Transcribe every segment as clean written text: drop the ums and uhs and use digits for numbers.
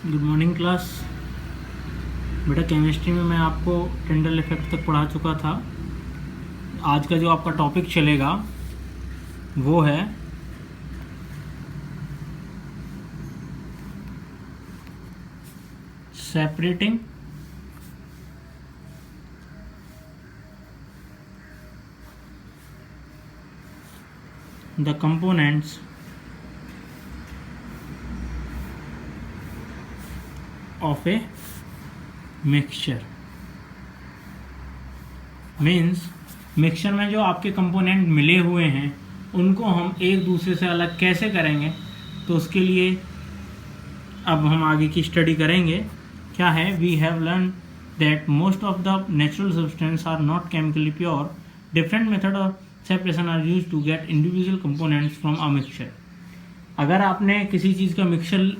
Good morning class. बेटा chemistry में मैं आपको टिंडल इफेक्ट तक पढ़ा चुका था। आज का जो आपका टॉपिक चलेगा वो है separating the components of a mixture. Means mixture में जो आपके कंपोनेंट मिले हुए हैं उनको हम एक दूसरे से अलग कैसे करेंगे, तो उसके लिए अब हम आगे की स्टडी करेंगे। क्या है, we have learn that most of the natural substance are not chemically pure. Different method of separation are use to get individual components from a mixture. अगर आपने किसी चीज़ का मिक्सचर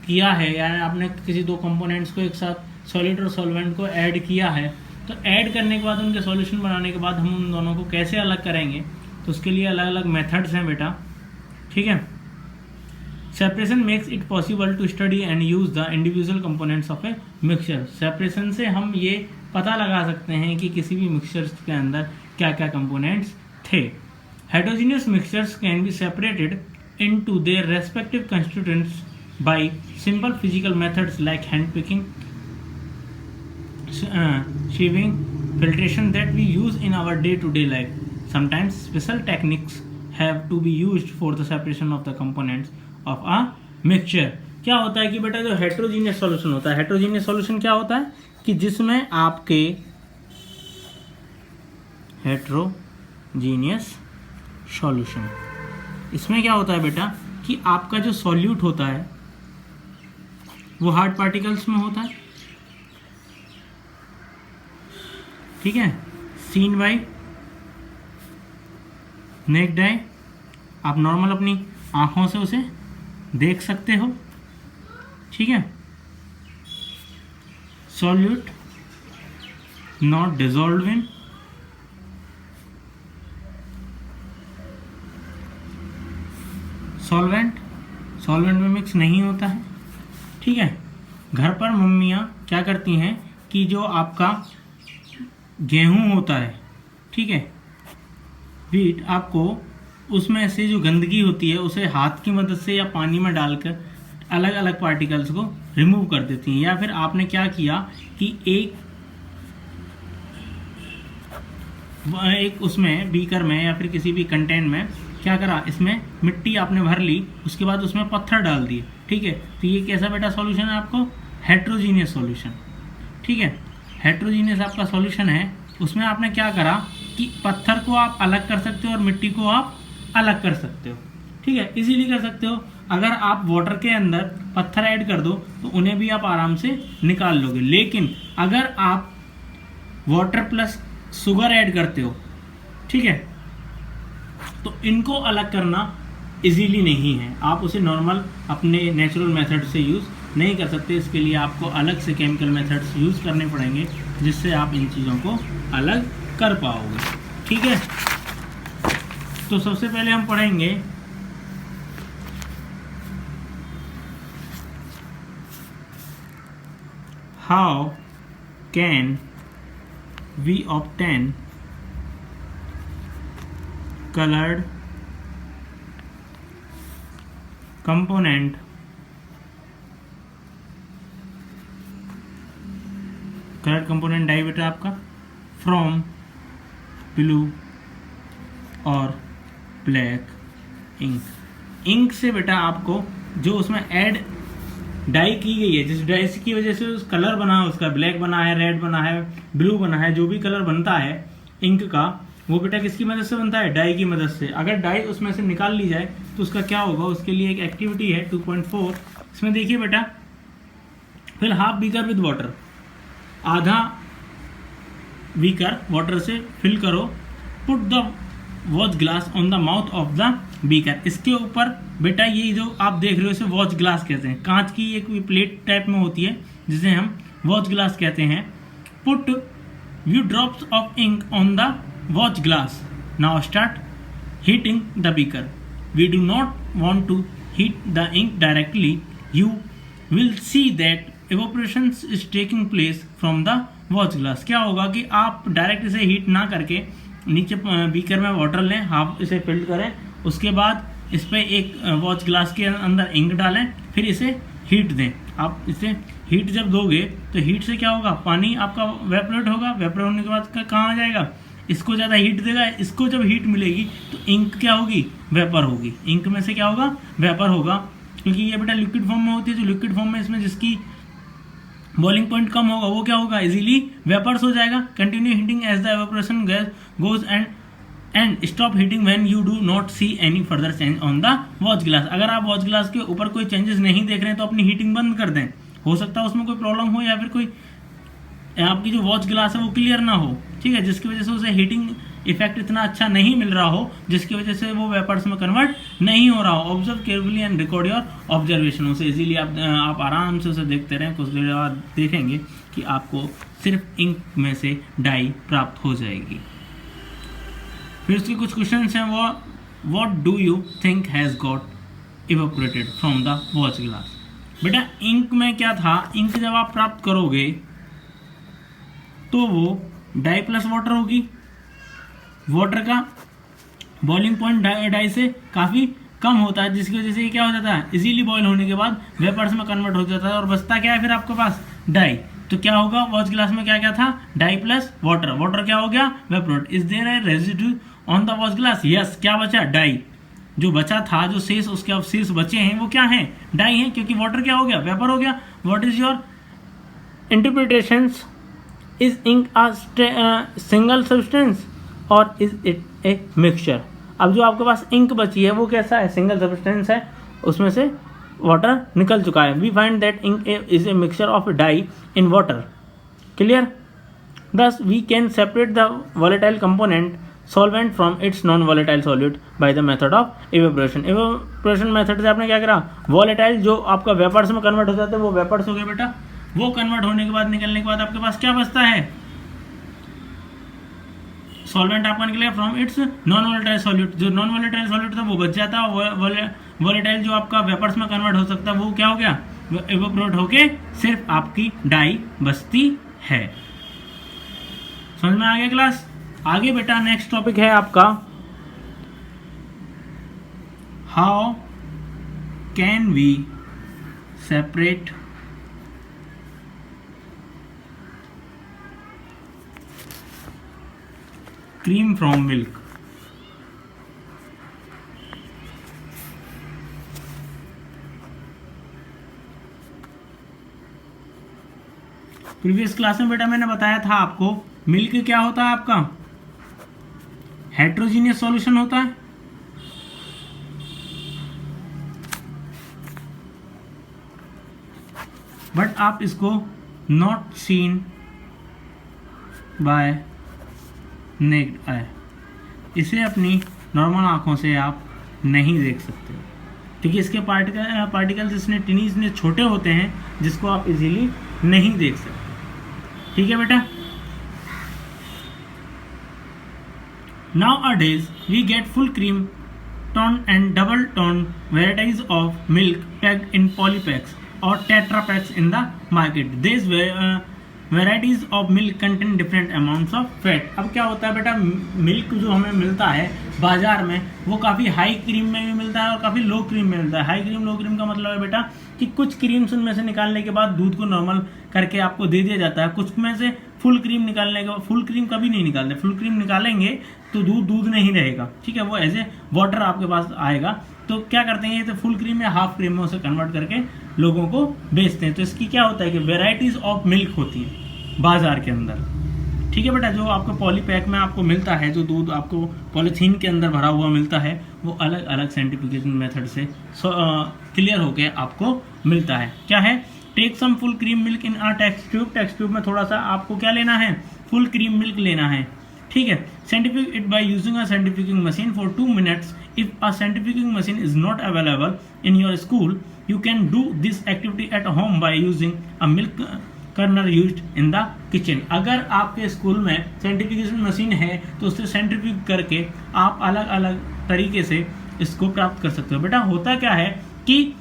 किया है या आपने किसी दो कंपोनेंट्स को एक साथ सॉलिड और सॉल्वेंट को ऐड किया है, तो ऐड करने के बाद उनके सॉल्यूशन बनाने के बाद हम उन दोनों को कैसे अलग करेंगे, तो उसके लिए अलग अलग मेथड्स हैं बेटा। ठीक है। Separation makes it possible to study and use the individual components of a mixture. Separation से हम ये पता लगा सकते हैं कि किसी भी मिक्सचर के अंदर क्या क्या कंपोनेंट्स थे। Heterogeneous mixtures can be separated into their respective constituents by simple physical methods like hand picking, sieving, filtration that we use in our day-to-day life. Sometimes special techniques have to be used for the separation of the components of a mixture. क्या होता है कि बेटा जो heterogeneous solution होता है, heterogeneous solution क्या होता है कि जिसमें आपके हेटेरोजीनियस सॉल्यूशन, इसमें क्या होता है बेटा कि आपका जो सॉल्यूट होता है वो हार्ड पार्टिकल्स में होता है। ठीक है। सीन बाय नेक्ड आई, आप नॉर्मल अपनी आंखों से उसे देख सकते हो। ठीक है। Solute not dissolve in, solvent में मिक्स नहीं होता है। ठीक है। घर पर मम्मियाँ क्या करती हैं कि जो आपका गेहूं होता है, ठीक है, व्हीट, आपको उसमें से जो गंदगी होती है उसे हाथ की मदद से या पानी में डालकर अलग अलग पार्टिकल्स को रिमूव कर देती हैं। या फिर आपने क्या किया कि एक उसमें बीकर में या फिर किसी भी कंटेनर में क्या करा, इसमें मिट्टी आपने भर ली, उसके बाद उसमें पत्थर डाल दिए। ठीक है। तो ये कैसा बेटा सॉल्यूशन है आपको, हेटेरोजीनियस सॉल्यूशन। ठीक है। हेटेरोजीनियस आपका सॉल्यूशन है, उसमें आपने क्या करा कि पत्थर को आप अलग कर सकते हो और मिट्टी को आप अलग कर सकते हो। ठीक है, इजीली कर सकते हो। अगर आप वाटर के अंदर पत्थर ऐड कर दो तो उन्हें भी आप आराम से निकाल लोगे। लेकिन अगर आप वाटर प्लस शुगर ऐड करते हो, ठीक है, तो इनको अलग करना इजीली नहीं है। आप उसे नॉर्मल अपने नेचुरल मेथड से यूज़ नहीं कर सकते। इसके लिए आपको अलग से केमिकल मेथड्स यूज़ करने पड़ेंगे जिससे आप इन चीज़ों को अलग कर पाओगे। ठीक है। तो सबसे पहले हम पढ़ेंगे how can we obtain colored component dye बेटा आपका फ्रॉम ब्लू और ब्लैक इंक से बेटा आपको जो उसमें ऐड डाई की गई है, जिस डाई की वजह से उस कलर बना है, उसका ब्लैक बना है, रेड बना है, ब्लू बना है, जो भी कलर बनता है इंक का, वो बेटा किसकी मदद से बनता है, डाई की मदद से। अगर डाई उसमें से निकाल ली जाए तो उसका क्या होगा, उसके लिए एक एक्टिविटी है 2.4। इसमें देखिए बेटा, fill half beaker with water, आधा बीकर वाटर से फिल करो, put the watch glass on the mouth of the beaker. इसके ऊपर बेटा ये जो आप देख रहे हो इसे वॉच ग्लास कहते हैं। कांच की एक प्लेट टाइप में होती है जिसे हम वॉच ग्लास कहते हैं। Put few drops of ink on the watch glass. Now start heating the beaker. We do not want to heat the ink directly. You will see that evaporation is taking place from the watch glass. क्या होगा कि आप direct इसे heat ना करके नीचे beaker में water लें, आप इसे फिल्ड करें, उसके बाद इस पर एक वॉच ग्लास के अंदर इंक डालें, फिर इसे हीट दें। आप इसे हीट जब दोगे तो हीट से क्या होगा, पानी आपका वेपोरेट होगा, वेपोरेट होने के बाद कहाँ आ जाएगा, इसको ज़्यादा हीट देगा, इसको जब हीट मिलेगी तो इंक क्या होगी, वेपर होगी। इंक में से क्या होगा, वेपर होगा, क्योंकि ये बेटा लिक्विड फॉर्म में होती है। जो लिक्विड फॉर्म में इसमें जिसकी बॉइलिंग पॉइंट कम होगा वो क्या होगा, इजीली वेपर्स हो जाएगा। Continue heating as the evaporation gas goes and stop heating when you do not see any further change on the watch glass. अगर आप वॉच ग्लास के ऊपर कोई चेंजेस नहीं देख रहे हैं तो अपनी हीटिंग बंद कर दें। हो सकता है उसमें कोई प्रॉब्लम हो या फिर कोई आपकी जो वॉच ग्लास है वो क्लियर ना हो, ठीक है, जिसकी वजह से उसे हीटिंग इफेक्ट इतना अच्छा नहीं मिल रहा हो, जिसकी वजह से वो वेपर्स में कन्वर्ट नहीं हो रहा हो। Observe carefully and record your observation. उसे इजीली आप आराम से उसे देखते रहें, कुछ देर बाद देखेंगे कि आपको सिर्फ इंक में से डाई प्राप्त हो जाएगी। फिर उसके कुछ क्वेश्चन हैं, वो what do you think has got evaporated from the watch glass. बेटा इंक में क्या था, इंक जब आप प्राप्त करोगे तो वो डाई प्लस वाटर होगी। वाटर का बॉइलिंग पॉइंट डाई से काफ़ी कम होता है, जिसकी वजह से ये क्या हो जाता है, इजीली बॉईल होने के बाद वेपर्स में कन्वर्ट हो जाता है और बचता क्या है फिर आपके पास, डाई। तो क्या होगा, वॉच ग्लास में क्या क्या था, डाई प्लस वाटर। वाटर क्या हो गया, evaporate. Is there a residue on the watch glass, yes. क्या बचा, डाई। जो बचा था, जो शेष उसके अवशेष बचे हैं वो क्या हैं, डाई हैं, क्योंकि वाटर क्या हो गया, वेपर हो गया। What is your interpretations, is ink a single substance और इज इट ए मिक्सचर। अब जो आपके पास इंक बची है वो कैसा है, सिंगल सब्सटेंस है, उसमें से वाटर निकल चुका है। We find that ink is a mixture of dye in water. Clear. Thus we can separate the volatile component solvent from its non volatile solute by the method of evaporation. Evaporation method से आपने क्या करा, volatile जो आपका vapours में convert हो जाता है वो वेपर्स हो गए बेटा। वो कन्वर्ट होने के बाद, निकलने के बाद आपके पास क्या बचता है, सॉल्वेंट आपका निकलेगा from its non volatile solute. जो नॉन वॉलेटाइल सॉल्यूट था वो बच जाता है, वॉलेटाइल जो आपका वेपर्स में कन्वर्ट हो सकता है वो क्या हो गया, इवेपोरेट होके सिर्फ आपकी डाई बचती है। समझ में आ गया क्लास। आगे बेटा नेक्स्ट टॉपिक है आपका, how can we separate cream from milk. Previous class में बेटा मैंने बताया था आपको, मिल्क क्या होता है आपका, हेट्रोजीनियस सॉल्यूशन होता है। बट आप इसको not seen by naked eye, इसे अपनी नॉर्मल आंखों से आप नहीं देख सकते, क्योंकि इसके पार्टिकल्स इसने टिनी इतने छोटे होते हैं जिसको आप इजीली नहीं देख सकते। ठीक है बेटा। Nowadays we get full cream tone and double tone varieties of milk packed in polypacks or tetra packs in the market. These varieties of milk contain different amounts of fat. अब क्या होता है बेटा, मिल्क जो हमें मिलता है बाजार में वो काफ़ी हाई क्रीम में भी मिलता है और काफ़ी लो क्रीम में मिलता है। हाई क्रीम लो क्रीम का मतलब है बेटा कि कुछ क्रीम्स उनमें से निकालने के बाद दूध को नॉर्मल करके आपको दे दिया जाता है, कुछ में से फुल क्रीम निकालने के बाद, फुल क्रीम कभी नहीं निकालते, फुल क्रीम निकालेंगे तो दूध नहीं रहेगा, ठीक है, वो एज ए वाटर आपके पास आएगा। तो क्या करते हैं, ये तो फुल क्रीम या हाफ क्रीम में उसे कन्वर्ट करके लोगों को बेचते हैं। तो इसकी क्या होता है कि वेराइटीज ऑफ मिल्क होती है बाजार के अंदर। ठीक है बेटा, जो आपको पॉलीपैक में आपको मिलता है, जो दूध आपको पॉलीथीन के अंदर भरा हुआ मिलता है, वो अलग अलग साइंटिफिकेशन मेथड से क्लियर होके आपको मिलता है। क्या है, take some full cream milk in a test tube. Test tube में थोड़ा सा आपको क्या लेना है, फुल क्रीम मिल्क लेना है। ठीक है, centrifuge it by using a centrifuging machine for 2 minutes। If a centrifuging machine is not available in your school, you can do this activity at home by using a milk churner used in the kitchen. अगर आपके school में centrifugation machine है तो उससे centrifuge करके आप अलग अलग तरीके से इसको प्राप्त कर सकते हो। बेटा होता क्या है कि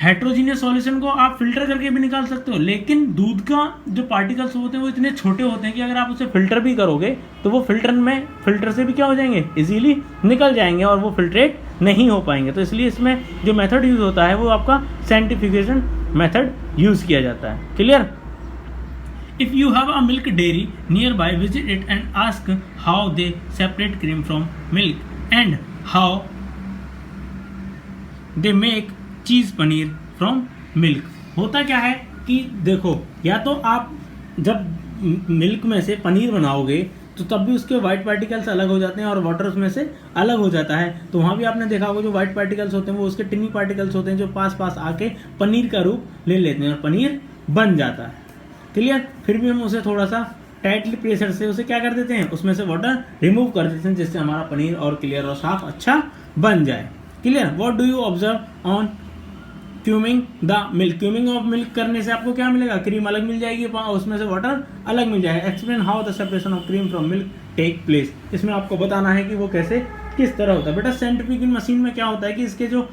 हेट्रोजीनियस सॉल्यूशन को आप फिल्टर करके भी निकाल सकते हो, लेकिन दूध का जो पार्टिकल्स होते हैं वो इतने छोटे होते हैं कि अगर आप उसे फिल्टर भी करोगे तो वो फिल्टर से भी क्या हो जाएंगे, इजीली निकल जाएंगे और वो फिल्ट्रेट नहीं हो पाएंगे। तो इसलिए इसमें जो मेथड यूज़ होता है वो आपका सेंट्रीफ्यूगेशन मेथड यूज़ किया जाता है। Clear? If you have a milk dairy nearby, visit it and ask how they separate cream from milk and how they make cheese paneer from milk. होता क्या है कि देखो, या तो आप जब मिल्क में से पनीर बनाओगे तो तब भी उसके वाइट पार्टिकल्स अलग हो जाते हैं और वाटर उसमें से अलग हो जाता है। तो वहाँ भी आपने देखा होगा जो वाइट पार्टिकल्स होते हैं वो उसके टिनी पार्टिकल्स होते हैं जो पास पास आके पनीर का रूप ले लेते हैं और पनीर बन जाता है। क्लियर? फिर भी हम उसे थोड़ा सा टाइटली प्रेशर से उसे क्या कर देते हैं, उसमें से वाटर रिमूव कर देते हैं जिससे हमारा पनीर और क्लियर और साफ अच्छा बन जाए। Clear? What do you observe on churning the milk? Churning of milk करने से आपको क्या मिलेगा, क्रीम अलग मिल जाएगी, उसमें से वाटर अलग मिल जाएगा। Explain how the separation of cream from milk take place. इसमें आपको बताना है कि वो कैसे किस तरह होता है। बेटा सेंट्रीफ्यूगल मशीन में क्या होता है कि इसके जो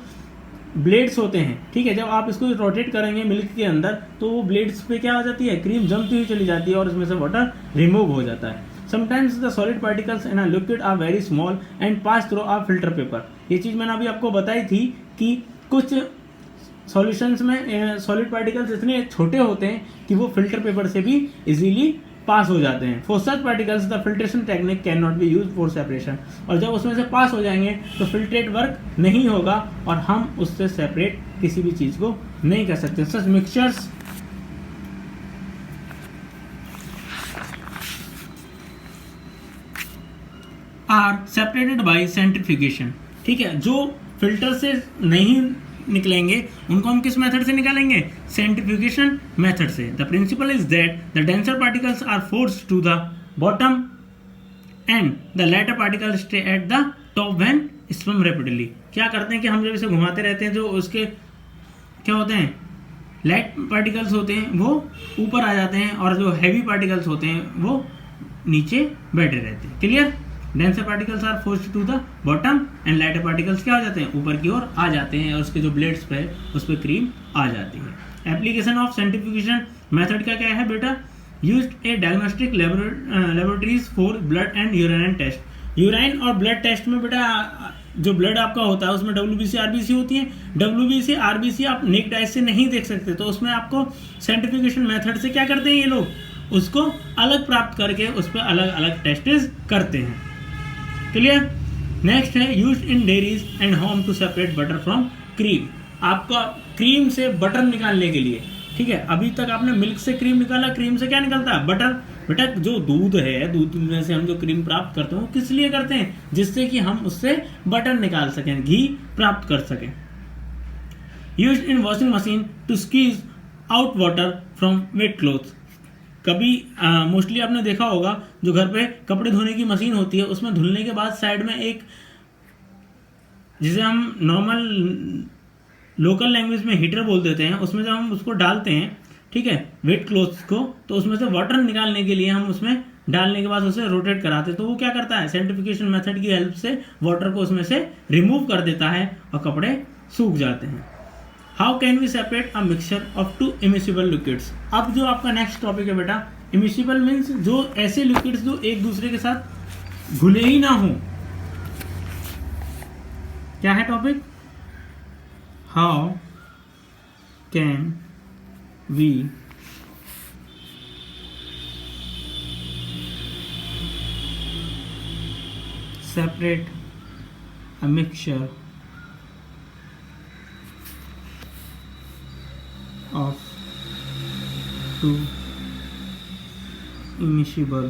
ब्लेड्स होते हैं, ठीक है, जब आप इसको रोटेट करेंगे मिल्क के अंदर तो वो ब्लेड्स पे क्या हो जाती है, क्रीम जमती हुई चली जाती है और इसमें से वाटर रिमूव हो जाता है। Sometimes the solid particles in a liquid are very small and pass through a filter paper. ये चीज़ मैंने अभी आपको बताई थी कि कुछ सॉल्यूशंस में सॉलिड पार्टिकल्स इतने छोटे होते हैं कि वो फिल्टर पेपर से भी इजीली पास हो जाते हैं। For such particles the filtration technique can not be use for separation. और जब उसमें से पास हो जाएंगे तो फिल्ट्रेट वर्क नहीं होगा और हम उससे सेपरेट किसी भी चीज़ को नहीं कर सकते। Such mixtures are separated by centrifugation. ठीक है, जो फिल्टर से नहीं निकलेंगे उनको हम किस मेथड से निकालेंगे, सेंट्रीफ्यूगेशन मेथड से। The principle is that the denser particles are forced to the bottom and the lighter particles stay at the top when spin rapidly. क्या करते हैं कि हम जब इसे घुमाते रहते हैं जो उसके क्या होते हैं, लाइट पार्टिकल्स होते हैं वो ऊपर आ जाते हैं और जो हैवी पार्टिकल्स होते हैं वो नीचे बैठे रहते हैं। Clear? Denser particles are forced to the bottom and lighter particles क्या हो जाते हैं, ऊपर की ओर आ जाते हैं और उसके जो ब्लेड्स पे उस पर क्रीम आ जाती है। एप्लीकेशन ऑफ सेंट्रीफ्यूगेशन मेथड का क्या है बेटा, used a diagnostic laboratories for blood and urine test. Urine और ब्लड टेस्ट में बेटा जो ब्लड आपका होता है उसमें WBC RBC होती है। WBC RBC आप नेक्ड आई से नहीं देख सकते, तो उसमें आपको सेंट्रीफ्यूगेशन मेथड से क्या करते हैं ये लोग, उसको अलग प्राप्त करके उस पर अलग अलग टेस्टेस करते हैं। क्लियर? नेक्स्ट है used in dairies and home to separate butter from cream. आपका क्रीम से बटर निकालने के लिए, ठीक है, अभी तक आपने मिल्क से क्रीम निकाला, क्रीम से क्या निकलता है, बटर। बेटा जो दूध है, दूध में से हम जो क्रीम प्राप्त करते हैं वो किस लिए करते हैं, जिससे कि हम उससे बटर निकाल सकें, घी प्राप्त कर सकें। Used in washing machine to squeeze out water from wet clothes. कभी मोस्टली आपने देखा होगा जो घर पे कपड़े धोने की मशीन होती है उसमें धुलने के बाद साइड में एक, जिसे हम नॉर्मल लोकल लैंग्वेज में हीटर बोल देते हैं, उसमें जब हम उसको डालते हैं, ठीक है, वेट क्लोथ्स को, तो उसमें से वाटर निकालने के लिए हम उसमें डालने के बाद उसे रोटेट कराते हैं, तो वो क्या करता है, सेंट्रीफ्यूगेशन मेथड की हेल्प से वाटर को उसमें से रिमूव कर देता है और कपड़े सूख जाते हैं। How can we separate a mixture of two immiscible liquids. अब जो आपका नेक्स्ट टॉपिक है बेटा, इमिसिबल मीन्स जो ऐसे लिक्विड्स जो एक दूसरे के साथ घुले ही ना हो। क्या है topic, how can we separate a mixture of two immiscible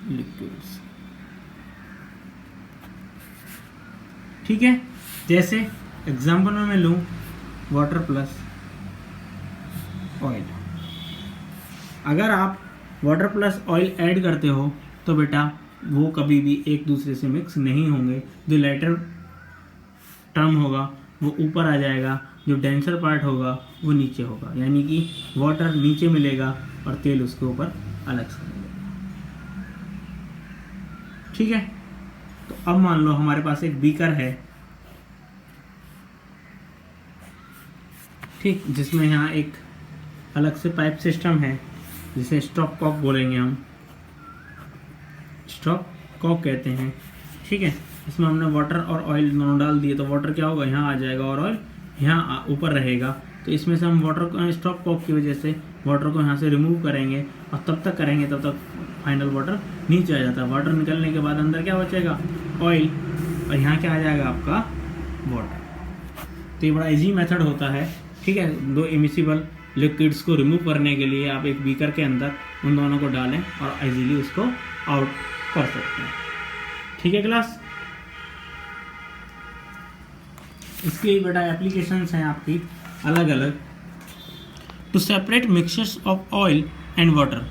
liquids। ठीक है, जैसे एग्जाम्पल में मैं लूँ वाटर प्लस ऑयल। अगर आप वाटर प्लस ऑयल ऐड करते हो तो बेटा वो कभी भी एक दूसरे से मिक्स नहीं होंगे। जो लाइटर टर्म होगा वो ऊपर आ जाएगा, जो डेंसर पार्ट होगा वो नीचे होगा, यानी कि वाटर नीचे मिलेगा और तेल उसके ऊपर अलग से मिलेगा। ठीक है, तो अब मान लो हमारे पास एक बीकर है, ठीक, जिसमें यहाँ एक अलग से पाइप सिस्टम है जिसे स्टॉप कॉक बोलेंगे हम, स्टॉप कॉक कहते हैं। ठीक है, इसमें हमने वाटर और ऑयल दोनों डाल दिए, तो वाटर क्या होगा, यहाँ आ जाएगा और ऑयल यहाँ ऊपर रहेगा। तो इसमें से हम वाटर को, स्टॉप कॉक की वजह से वाटर को यहाँ से रिमूव करेंगे, और तब तक करेंगे तब तक फाइनल वाटर नीचे आ जाता है। वाटर निकलने के बाद अंदर क्या बचेगा, ऑयल, और यहाँ क्या आ जाएगा आपका वाटर। तो ये बड़ा इजी मेथड होता है। ठीक है, दो इमिसिबल लिक्विड्स को रिमूव करने के लिए आप एक बीकर के अंदर उन दोनों को डालें और इजीली उसको आउट कर सकते हैं। ठीक है क्लास, इसकी बेटा एप्लीकेशंस हैं आपकी अलग अलग। Two separate mixtures of oil and water,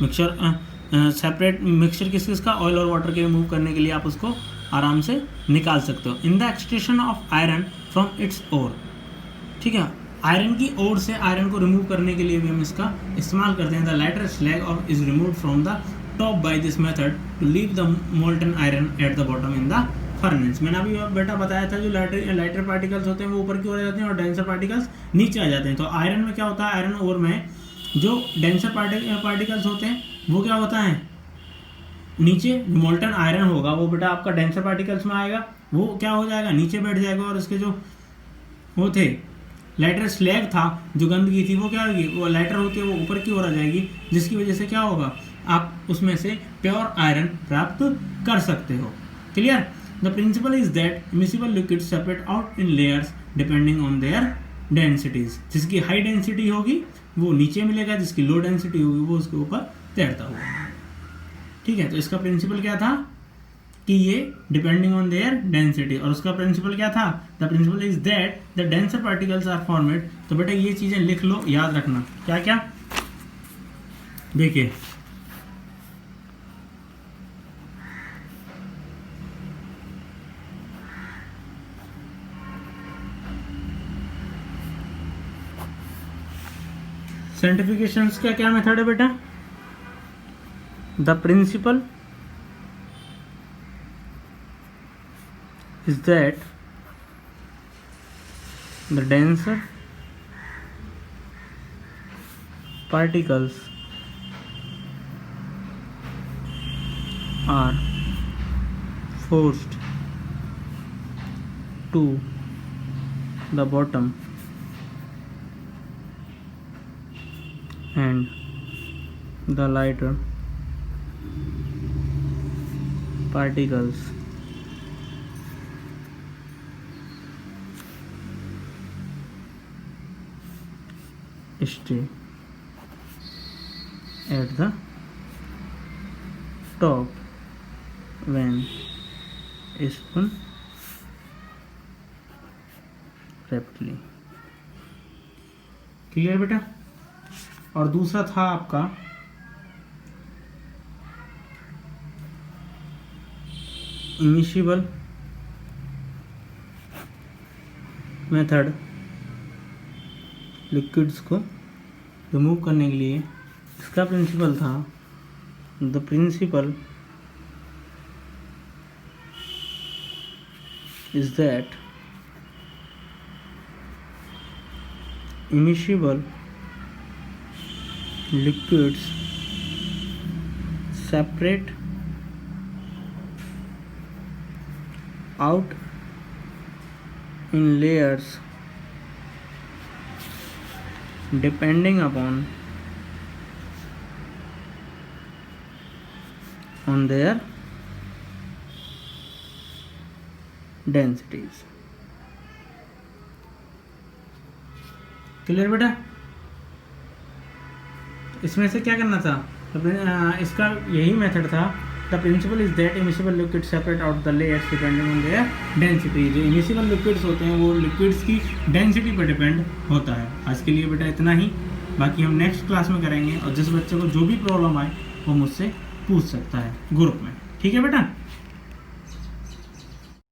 mixture separate mixture किसका, ऑयल और वाटर के रिमूव करने के लिए आप उसको आराम से निकाल सकते हो। In the extraction of iron from its ore, ठीक है, आयरन की ओर से आयरन को रिमूव करने के लिए भी हम इसका इस्तेमाल करते हैं। The lighter slag of is removed from the top by this method to leave the molten iron at the bottom in the furnace. मैंने अभी बेटा बताया था जो लाइटर पार्टिकल्स होते हैं वो ऊपर की ओर आ जाते हैं और डेंसर पार्टिकल्स नीचे आ जाते हैं। तो आयरन में क्या होता है, आयरन ओर में जो डेंसर पार्टिकल्स होते हैं वो क्या होता है, नीचे मोल्टन आयरन होगा वो बेटा आपका डेंसर पार्टिकल्स में आएगा, वो क्या हो जाएगा, नीचे बैठ जाएगा, और उसके जो वो थे लाइटर स्लैग था, जो गंदगी थी वो क्या होगी, वो लाइटर होती है वो ऊपर की ओर आ जाएगी, जिसकी वजह से क्या होगा, आप उसमें से प्योर आयरन प्राप्त कर सकते हो। Clear. The principle is that immiscible liquid separate out in layers depending on their densities. जिसकी हाई डेंसिटी होगी वो नीचे मिलेगा, जिसकी लो डेंसिटी होगी वो उसके ऊपर तैरता हुआ। ठीक है, तो इसका प्रिंसिपल क्या था कि ये डिपेंडिंग ऑन देयर डेंसिटी, और उसका प्रिंसिपल क्या था, the principle is that the denser particles are formed. तो बेटा ये चीजें लिख लो, याद रखना क्या क्या। देखिए सेंट्रिफिकेशंस का क्या मेथड है बेटा, the principle is that the denser particles are forced to the bottom and the lighter particles stay at the top when spun rapidly। Clear बेटा। और दूसरा था आपका इमिसिबल मेथड, लिक्विड्स को रिमूव करने के लिए। इसका प्रिंसिपल था, the principle is that immiscible liquids separate out in layers depending upon on their densities। Clear बेटा। इसमें से क्या करना था, इसका यही मेथड था, the principle is that immiscible liquid separate out the layers depending on their density. जो इमिसिबल लिक्विड्स होते हैं वो लिक्विड्स की डेंसिटी पर डिपेंड होता है। आज के लिए बेटा इतना ही, बाकी हम नेक्स्ट क्लास में करेंगे, और जिस बच्चे को जो भी प्रॉब्लम आए वो मुझसे पूछ सकता है ग्रुप में। ठीक है बेटा।